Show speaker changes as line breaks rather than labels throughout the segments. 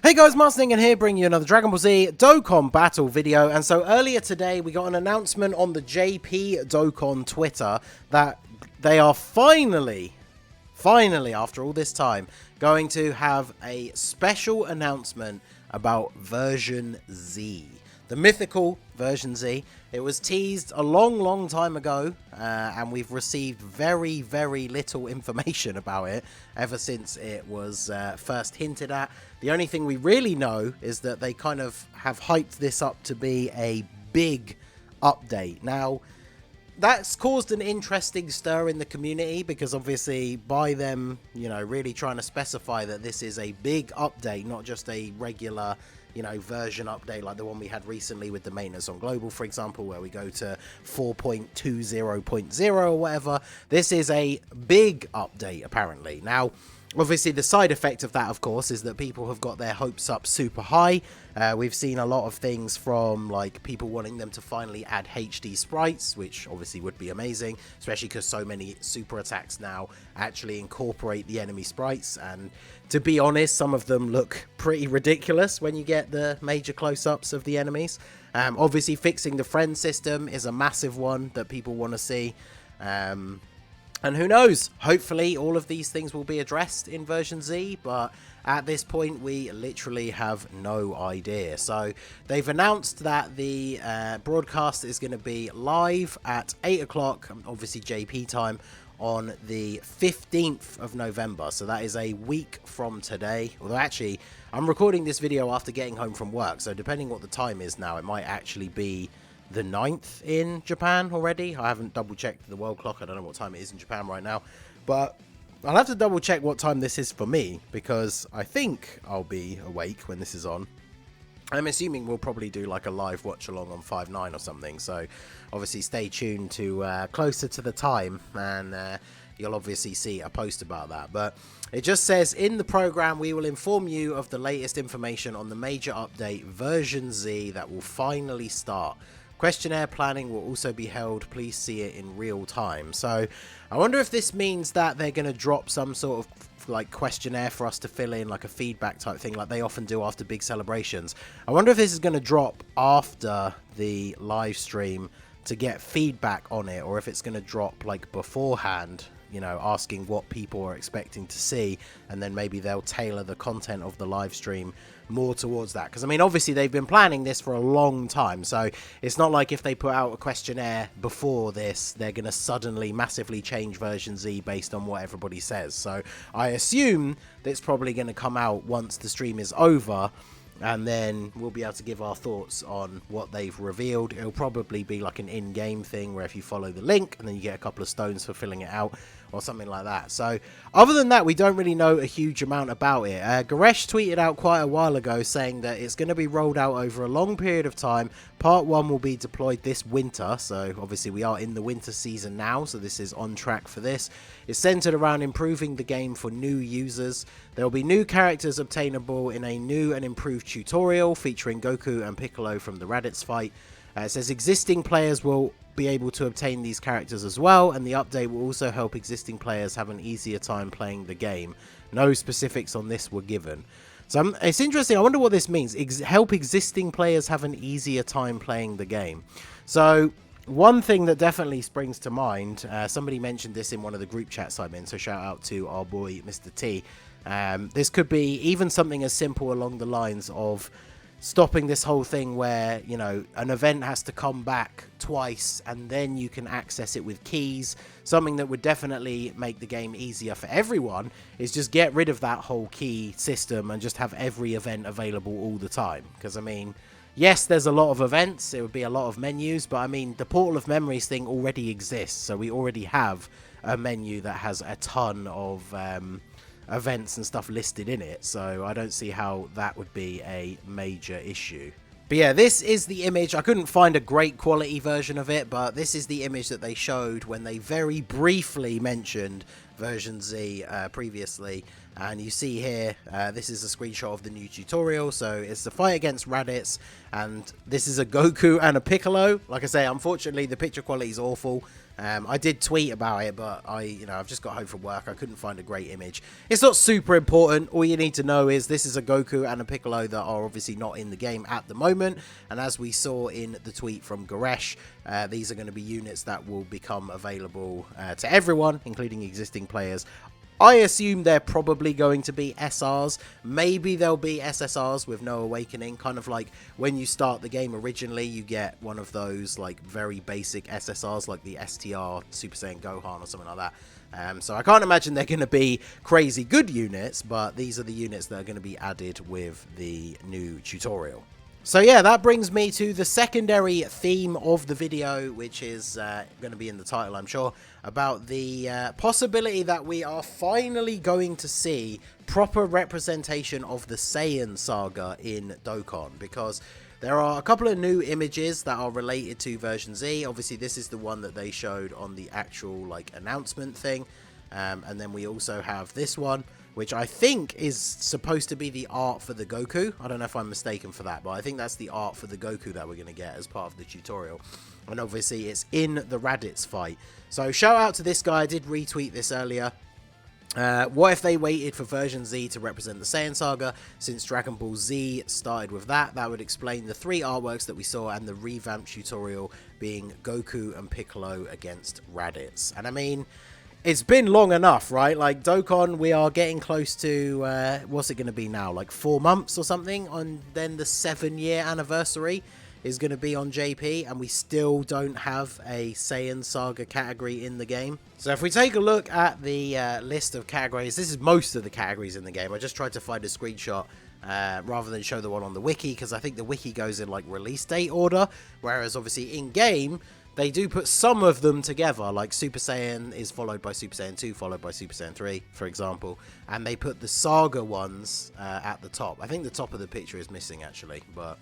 Hey guys, Marsning here, bringing you another Dragon Ball Z Dokkan battle video. And so earlier today, we got an announcement on the JP Dokkan Twitter that they are finally, after all this time, going to have a special announcement about version Z. The mythical version Z. It was teased a long time ago, and we've received very little information about it ever since it was first hinted at. The only thing we really know is that they kind of have hyped this up to be a big update. Now, that's caused an interesting stir in the community because obviously by them, really trying to specify that this is a big update, not just a regular version update like the one we had recently with the maintenance on global, for example, where we go to 4.20.0 or whatever. This is a big update apparently. Now, obviously the side effect of that, of course, is that people have got their hopes up super high. We've seen a lot of things from like people wanting them to finally add HD sprites, which obviously would be amazing, especially because so many super attacks now actually incorporate the enemy sprites, and to be honest, some of them look pretty ridiculous when you get the major close-ups of the enemies. Obviously fixing the friend system is a massive one that people want to see. And who knows, hopefully all of these things will be addressed in version Z, but at this point we literally have no idea. So they've announced that the broadcast is going to be live at 8 o'clock, obviously JP time, on the 15th of November. So that is a week from today. Although actually, I'm recording this video after getting home from work, so depending what the time is now, it might actually be the 9th in Japan already. I haven't double checked the world clock. I don't know what time it is in Japan right now, but I'll have to double check what time this is for me, because I think I'll be awake when this is on. I'm assuming we'll probably do like a live watch along on 5/9 or something, so obviously stay tuned to closer to the time, and you'll obviously see a post about that. But it just says, in the program we will inform you of the latest information on the major update version Z that will finally start. Questionnaire planning will also be held. Please see it in real time. So I wonder if this means that they're going to drop some sort of like questionnaire for us to fill in, like a feedback type thing like they often do after big celebrations. I wonder if this is going to drop after the live stream to get feedback on it, or if it's going to drop like beforehand, asking what people are expecting to see, and then maybe they'll tailor the content of the live stream more towards that. Because I mean, obviously they've been planning this for a long time, so it's not like if they put out a questionnaire before this, they're going to suddenly massively change version Z based on what everybody says. So I assume that it's probably going to come out once the stream is over, and then we'll be able to give our thoughts on what they've revealed. It'll probably be like an in-game thing where if you follow the link and then you get a couple of stones for filling it out or something like that. So other than that, we don't really know a huge amount about it. Goresh tweeted out quite a while ago saying that it's going to be rolled out over a long period of time. Part 1 will be deployed this winter, so obviously we are in the winter season now, so this is on track for this. It's centered around improving the game for new users. There will be new characters obtainable in a new and improved tutorial featuring Goku and Piccolo from the Raditz fight. It says existing players will be able to obtain these characters as well, and the update will also help existing players have an easier time playing the game. No specifics on this were given. So it's interesting. I wonder what this means. Help existing players have an easier time playing the game. So one thing that definitely springs to mind, somebody mentioned this in one of the group chats I'm in, so shout out to our boy Mr. T. This could be even something as simple along the lines of stopping this whole thing where, an event has to come back twice and then you can access it with keys. Something that would definitely make the game easier for everyone is just get rid of that whole key system and just have every event available all the time. Because, I mean, yes, there's a lot of events, it would be a lot of menus, but I mean, the Portal of Memories thing already exists, so we already have a menu that has a ton of events and stuff listed in it, so I don't see how that would be a major issue. But yeah, this is the image. I couldn't find a great quality version of it, but this is the image that they showed when they very briefly mentioned version Z previously. And you see here, this is a screenshot of the new tutorial. So it's the fight against Raditz, and this is a Goku and a Piccolo. Like I say, unfortunately the picture quality is awful, I did tweet about it, but I've just got home from work. I couldn't find a great image. It's not super important. All you need to know is this is a Goku and a Piccolo that are obviously not in the game at the moment. And as we saw in the tweet from Goresh, these are going to be units that will become available to everyone, including existing players. I assume they're probably going to be SRs. Maybe they'll be SSRs with no awakening. Kind of like when you start the game originally, you get one of those like very basic SSRs like the STR Super Saiyan Gohan or something like that. So I can't imagine they're going to be crazy good units, but these are the units that are going to be added with the new tutorial. So yeah, that brings me to the secondary theme of the video, which is going to be in the title, I'm sure, about the possibility that we are finally going to see proper representation of the Saiyan Saga in Dokkan, because there are a couple of new images that are related to version Z. Obviously, this is the one that they showed on the actual like announcement thing, and then we also have this one, which I think is supposed to be the art for the Goku. I don't know if I'm mistaken for that, but I think that's the art for the Goku that we're going to get as part of the tutorial. And obviously, it's in the Raditz fight. So shout out to this guy. I did retweet this earlier. What if they waited for version Z to represent the Saiyan Saga? Since Dragon Ball Z started with that, that would explain the 3 artworks that we saw and the revamped tutorial being Goku and Piccolo against Raditz. And I mean, it's been long enough, right? Like, Dokkan, we are getting close to, what's it going to be now? Like 4 months or something? And then the 7-year anniversary is going to be on JP, and we still don't have a Saiyan Saga category in the game. So if we take a look at the list of categories, this is most of the categories in the game. I just tried to find a screenshot rather than show the one on the wiki, because I think the wiki goes in like release date order, whereas obviously in game they do put some of them together, like Super Saiyan is followed by Super Saiyan 2, followed by Super Saiyan 3, for example. And they put the Saga ones at the top. I think the top of the picture is missing, actually. But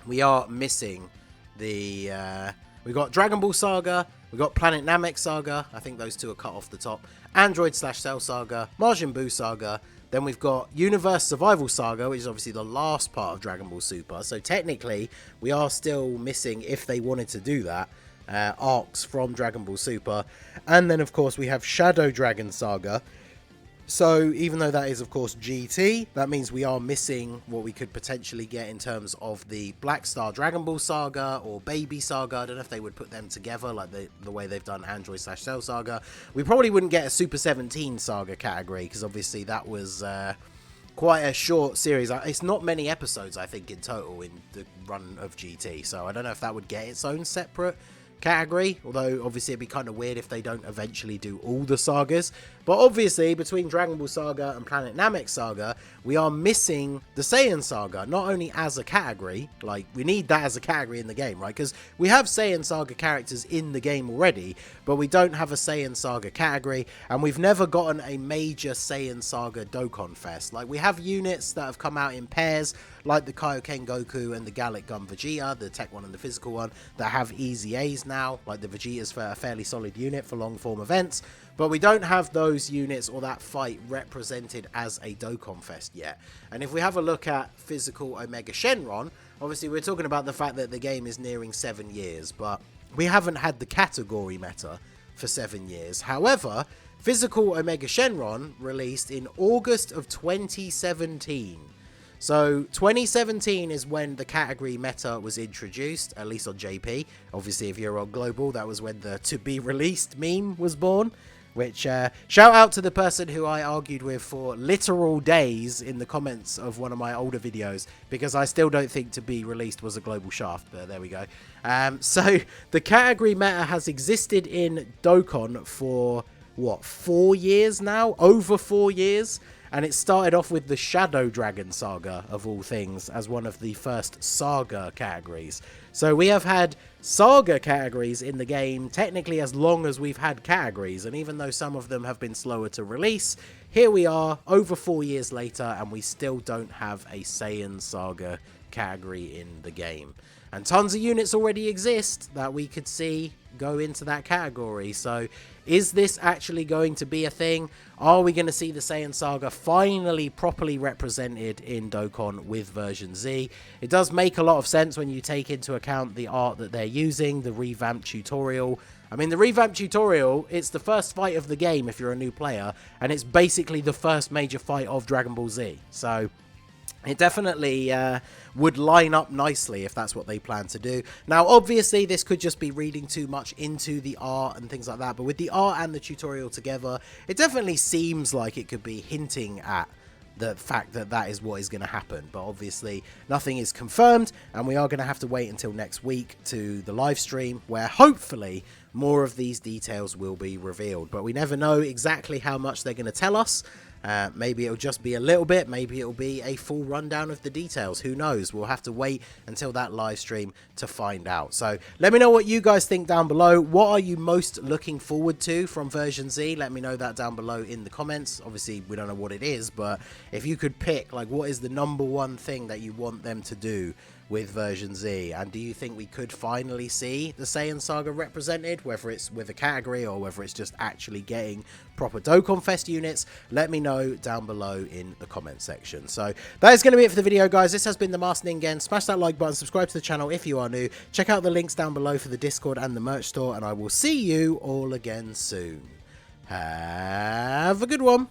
we are missing the... we've got Dragon Ball Saga, we've got Planet Namek Saga. I think those two are cut off the top. Android/Cell Saga, Majin Buu Saga. Then we've got Universe Survival Saga, which is obviously the last part of Dragon Ball Super. So technically, we are still missing, if they wanted to do that, arcs from Dragon Ball Super. And then of course we have Shadow Dragon Saga. So even though that is of course GT, that means we are missing what we could potentially get in terms of the Black Star Dragon Ball Saga or Baby Saga. I don't know if they would put them together like the way they've done Android/Cell Saga. We probably wouldn't get a Super 17 Saga category, because obviously that was quite a short series. It's not many episodes, I think, in total in the run of GT. So I don't know if that would get its own separate category, although obviously it'd be kind of weird if they don't eventually do all the sagas. But obviously between Dragon Ball Saga and Planet Namek Saga, we are missing the Saiyan Saga, not only as a category, like we need that as a category in the game, right? Because we have Saiyan Saga characters in the game already, but we don't have a Saiyan Saga category, and we've never gotten a major Saiyan Saga Dokkan Fest. Like, we have units that have come out in pairs, like the Kaioken Goku and the Gallic Gun Vegeta, the tech one and the physical one, that have easy A's now. Like, the Vegeta's for a fairly solid unit for long form events, but we don't have those units or that fight represented as a Dokkan Fest yet. And if we have a look at physical Omega Shenron, obviously we're talking about the fact that the game is nearing 7 years, but we haven't had the category meta for 7 years. However, physical Omega Shenron released in August of 2017. So 2017 is when the category meta was introduced, at least on JP. Obviously, if you're on Global, that was when the to be released meme was born. Which, shout out to the person who I argued with for literal days in the comments of one of my older videos, because I still don't think to be released was a global shaft, but there we go. So the category meta has existed in Dokkan for, what, 4 years now? Over 4 years? And it started off with the Shadow Dragon Saga, of all things, as one of the first Saga categories. So we have had Saga categories in the game technically as long as we've had categories, and even though some of them have been slower to release, here we are over 4 years later and we still don't have a Saiyan Saga category in the game. And tons of units already exist that we could see go into that category. So is this actually going to be a thing? Are we going to see the Saiyan Saga finally properly represented in Dokkan with version Z? It does make a lot of sense when you take into account the art that they're using, the revamped tutorial. I mean, the revamped tutorial, it's the first fight of the game if you're a new player, and it's basically the first major fight of Dragon Ball Z. So it definitely would line up nicely if that's what they plan to do. Now, obviously, this could just be reading too much into the art and things like that, but with the art and the tutorial together, it definitely seems like it could be hinting at the fact that that is what is going to happen. But obviously, nothing is confirmed, and we are going to have to wait until next week to the live stream, where hopefully more of these details will be revealed. But we never know exactly how much they're going to tell us. Maybe it'll just be a little bit, maybe it'll be a full rundown of the details, who knows. We'll have to wait until that live stream to find out. So let me know what you guys think down below. What are you most looking forward to from version Z? Let me know that down below in the comments. Obviously we don't know what it is, but if you could pick, like, what is the #1 thing that you want them to do with version Z? And do you think we could finally see the Saiyan Saga represented, whether it's with a category or whether it's just actually getting proper Dokkan Fest units? Let me know down below in the comment section. So that is going to be it for the video, guys. This has been the Master Ningen. Smash that like button, subscribe to the channel if you are new, check out the links down below for the Discord and the merch store, and I will see you all again soon. Have a good one.